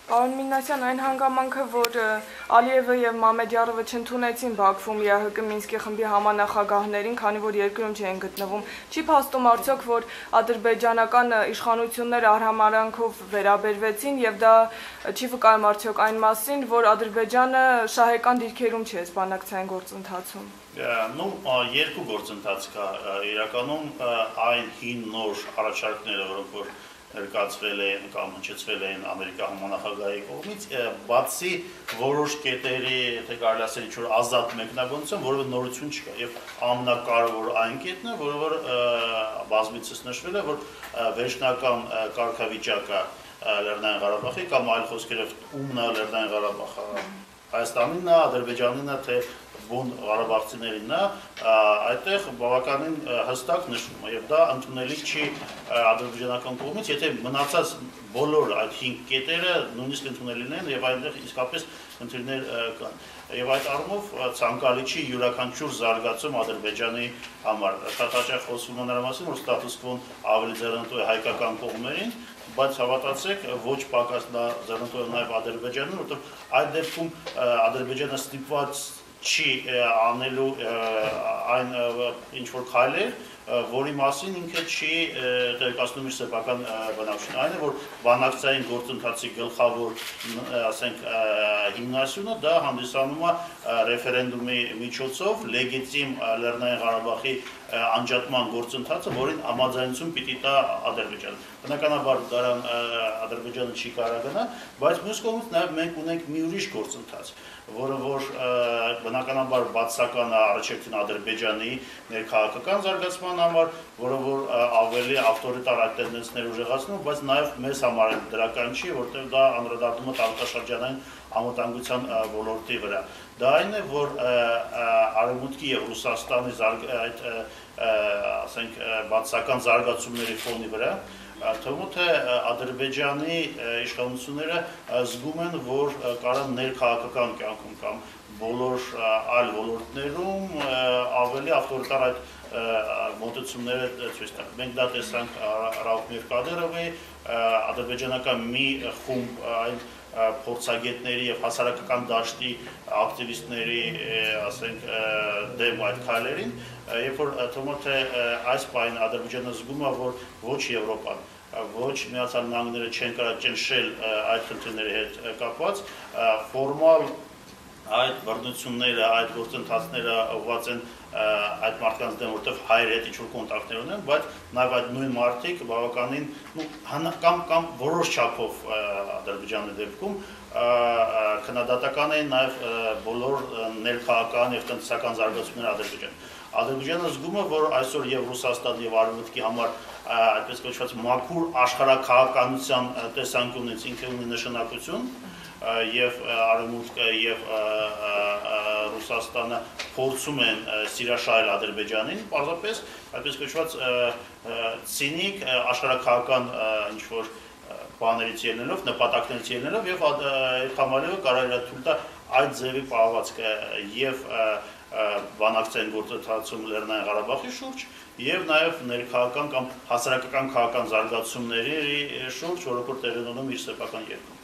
Պարոն Մինասյան, այն հանգամանքը, որ Ալիևը եւ Մամեդյարովը չընդունեցին Բաքվում ԵԱՀԿ Մինսկի խմբի համանախագահներին, քանի որ երկրում չեն գտնվում, չի փաստում արդյոք, որ ադրբեջանական իշխանությունները արհամարհանքով վերաբերվեցին եւ դա չի վկայում արդյոք այն մասին, որ Ադրբեջանը շահեկան դիրքերում չէ բանակցային գործընթացում։ Երկու գործընթաց կա իրականում այն հին նոր առաջարկները, որոնք որ ներկայացվել են կամ հնչեցվել են Ամերիկա համանախագահի կողմից, բացի որոշ կետերի, եթե կարելի ասել ինչ-որ ազատ մեկնաբանություն, որովհետեւ նորություն չկա եւ ամենակարևոր այն կետն է, որը որ բազմիցս նշվել է, որ վերջնական կարգավիճակը Լեռնային Ղարաբաղի կամ այլ խոսքերով ումն է Լեռնային Ղարաբաղը, Հայաստանինն է, Ադրբեջանինն է, թե բուն ղարաբաղցիներին է, այդտեղ բավականին հստակ նշվում է եւ դա ընդունելի չի ադրբեջանական կողմից, եթե մնացած բոլոր այդ 5 կետերը նույնիսկ ընդունելին են եւ այնտեղ իսկապես խնդիրներ կան։ Եվ այդ առումով ցանկալի չի յուրաքանչյուր զարգացում Ադրբեջանի համար։ Շատ հաճախ խոսվում է նրա մասին, որ ստատուս քվոն ավելի ձեռնտու է հայկական կողմերին, բայց հավատացեք, ոչ պակաս նա ձեռնտու է նաեւ Ադրբեջանին, որովհետեւ այդ դեպքում Ադրբեջանը ստիպված չի անելու այն ինչ-որ քայլեր, որի մասին ինքը չի տեղեկացնում իր սեփական բնակչությունը, այն է, որ բանակցային գործընթացի գլխավոր, ասենք, հիմնասյունը դա հանդիսանում է ռեֆերենդումի միջոցով լեգիտիմ Լեռնային Ղարաբաղի անջատման գործընթացը, որին համաձայնություն պիտի տա Ադրբեջանը։ Բնականաբար դրան Ադրբեջանը չի կարող գնա, բայց մյուս կողմից նաև մենք ունենք մի ուրիշ գործընթաց, որը որ բնականաբար բացական է առաջերտին Ադրբեջանի ներքաղաքական զարգացման համար, որը որ ավելի ավտորիտար այդ տենդենսներ ուժեղացնում, բայց նաև մեզ համար դրական չի, որտեղ դա անդրադառնում է տարածաշրջանային անվտանգության ոլորտի վրա։ Դա այն է, որ Արևմուտքի եւ Ռուսաստանի այդ ասենք բացական զարգացումների ֆոնի վրա թվում է թե Ադրբեջանի իշխանությունները զգում են, որ կարող ներքաղաքական կյանքում կամ բոլոր այլ ոլորտներում ավելի ավտորիտար այդ մոտեցումները ցույց տան։ Մենք դա տեսանք Ռաուֆ Միրկադերովի ադրբեջանական մի խումբ այն փորձագետների եւ հասարակական դաշտի ակտիվիստների, ասենք, դեմ այդ քայլերին, երբ որ թվում է թե այս պայն Ադրբեջանը զգում է, որ ոչ Եվրոպան, ոչ Միացյալ Նահանգները չեն կարող ճնշել այդ խնդիրների հետ կապված, ֆորմալ այդ բռնությունները, այդ գործընթացները ուղղված են այդ մարդկանց դեմ, որտեղ հայեր հետ ինչ-որ կոնտակտներ ունեն, բայց նաև այդ նույն մարդիկ բավականին կամ որոշ չափով Ադրբեջանի դեպքում քննադատական են նաև բոլոր ներքաղաքական եւ տնտեսական զարգացումները Ադրբեջանում։ Ադրբեջանը զգում է, որ այսօր եւ Ռուսաստան եւ Արևմուտքի համար այդպես կոչված մաքուր աշխարհաքաղաքականության տեսանկյունից ինքը ունի նշանակություն եւ Արևմուտքը եւ Ռուսաստանը փորձում են սիրաշահել Ադրբեջանին, պարզապես այդպես կոչված ցինիկ աշխարհաքաղաքական ինչ-որ բաներից ելնելով, նպատակներից ելնելով եւ այդ համալիրը կարող է թույլ տա այդ ձևի պահվածքը եւ բանակցային գործընթացում Լեռնային Ղարաբաղի շուրջ եւ նաեւ ներքաղաքական կամ հասարակական քաղաքական զարգացումների շուրջ, որոնք տեղի ունենում իր սեփական երկրում։